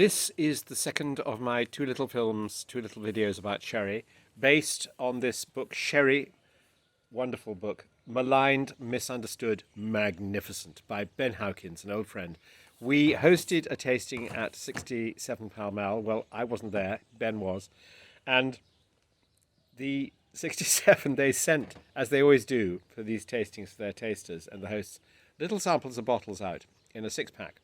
This is the second of my two little films, two little videos about sherry, based on this book, Sherry, wonderful book, Maligned, Misunderstood, Magnificent, by Ben Howkins, an old friend. We hosted a tasting at 67 Pall Mall. Well, I wasn't there, Ben was. And the 67, they sent, as they always do for these tastings for their tasters and the hosts, little samples of bottles out in a six-pack.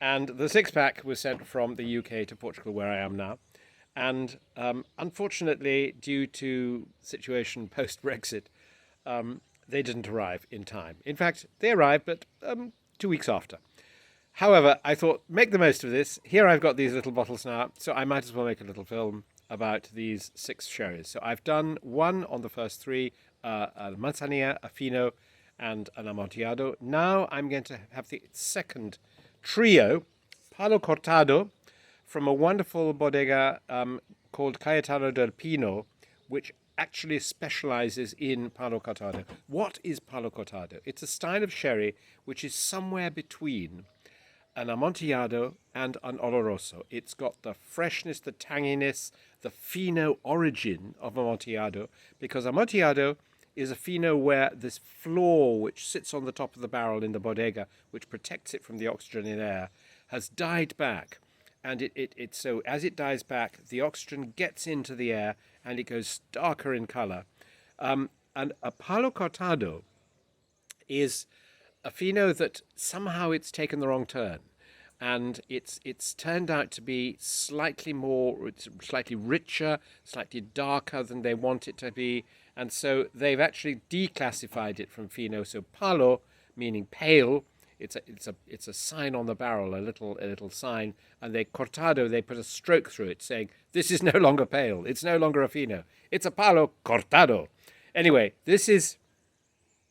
And the six-pack was sent from the UK to Portugal, where I am now. And unfortunately, due to situation post-Brexit, they didn't arrive in time. In fact, they arrived, but 2 weeks after. However, I thought, make the most of this. Here I've got these little bottles now, so I might as well make a little film about these 6 sherries. So I've done one on the first 3, a Manzanilla, a Fino, and an Amontillado. Now I'm going to have the second trio, Palo Cortado, from a wonderful bodega called Cayetano del Pino, which actually specializes in Palo Cortado. What is Palo Cortado? It's a style of sherry which is somewhere between an Amontillado and an Oloroso. It's got the freshness, the tanginess, the Fino origin of Amontillado, because Amontillado is a Fino where this floor which sits on the top of the barrel in the bodega, which protects it from the oxygen in air, has died back. And so as it dies back, the oxygen gets into the air and it goes darker in color. And a Palo Cortado is a Fino that somehow it's taken the wrong turn. And it's turned out to be slightly richer, slightly darker than they want it to be. And so they've actually declassified it from Fino. So Palo, meaning pale, it's a sign on the barrel, a little sign, and they Cortado, they put a stroke through it saying, this is no longer pale, it's no longer a Fino, it's a Palo Cortado. Anyway, this is,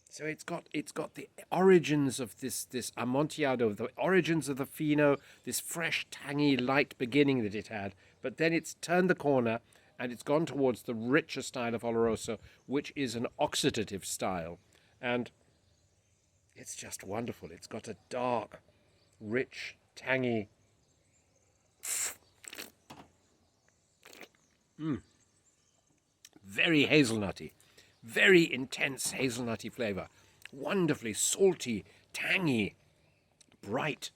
so it's got the origins of this Amontillado, the origins of the Fino, this fresh, tangy, light beginning that it had, but then it's turned the corner and it's gone towards the richer style of Oloroso, which is an oxidative style. And it's just wonderful. It's got a dark, rich, tangy, very hazelnutty, very intense hazelnutty flavor. Wonderfully salty, tangy, bright,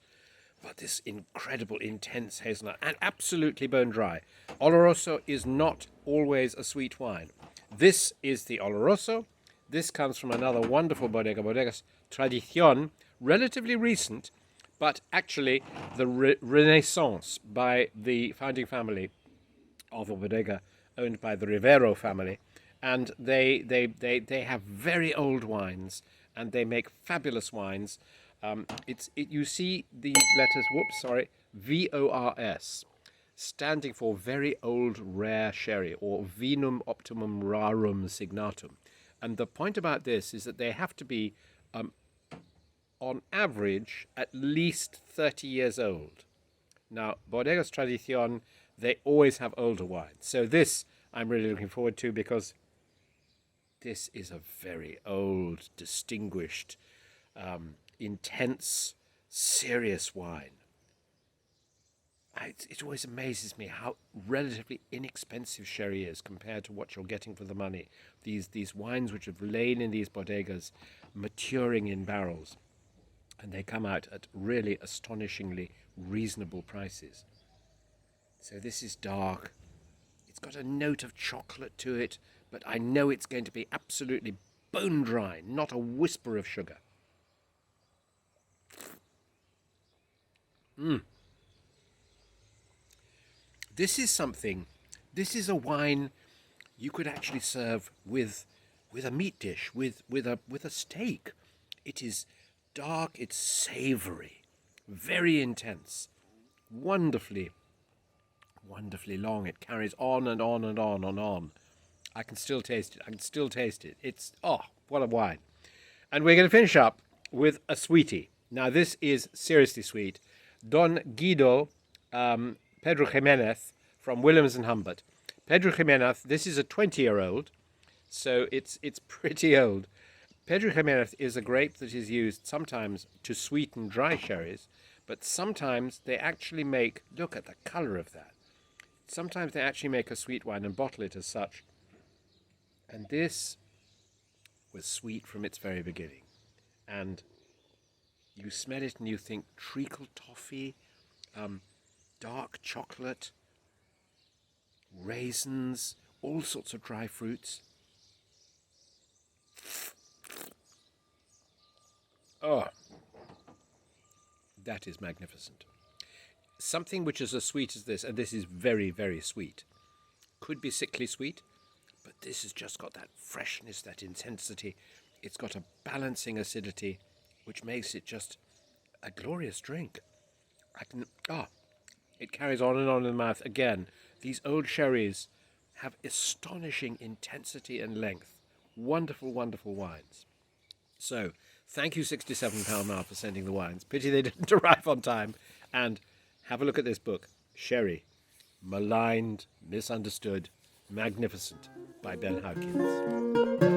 but this incredible, intense hazelnut, and absolutely bone dry. Oloroso is not always a sweet wine. This is the Oloroso. This comes from another wonderful bodega, Bodegas Tradición, relatively recent, but actually the Renaissance by the founding family of a bodega owned by the Rivero family. And they have very old wines, and they make fabulous wines. You see these letters, VORS, standing for very old rare sherry, or Vinum Optimum Rarum Signatum. And the point about this is that they have to be, on average, at least 30 years old. Now, Bodegas Tradición, they always have older wines. So this I'm really looking forward to, because this is a very old, distinguished, intense, serious wine. It always amazes me how relatively inexpensive sherry is compared to what you're getting for the money. These wines which have lain in these bodegas, maturing in barrels, and they come out at really astonishingly reasonable prices. So this is dark. It's got a note of chocolate to it, but I know it's going to be absolutely bone dry, not a whisper of sugar. This is a wine you could actually serve with a meat dish, with a steak. It is dark, it's savory, very intense, wonderfully long. It carries on and on and on and on. I can still taste it. It's, what a wine. And we're going to finish up with a sweetie. Now, this is seriously sweet. Don Guido Pedro Jimenez from Willems and Humbert. Pedro Jimenez, this is a 20-year-old, so it's pretty old. Pedro Jimenez is a grape that is used sometimes to sweeten dry sherries, But sometimes they actually make, look at the colour of that. Sometimes they actually make a sweet wine and bottle it as such. And this was sweet from its very beginning. And you smell it and you think treacle toffee, dark chocolate, raisins, all sorts of dry fruits. Oh, that is magnificent. Something which is as sweet as this, and this is very, very sweet, could be sickly sweet, but this has just got that freshness, that intensity. It's got a balancing acidity, which makes it just a glorious drink. It carries on and on in the mouth. Again, these old sherries have astonishing intensity and length. Wonderful, wonderful wines. So, thank you, £67 Pall Mall, for sending the wines. Pity they didn't arrive on time. And have a look at this book, Sherry, Maligned, Misunderstood, Magnificent, by Ben Howkins.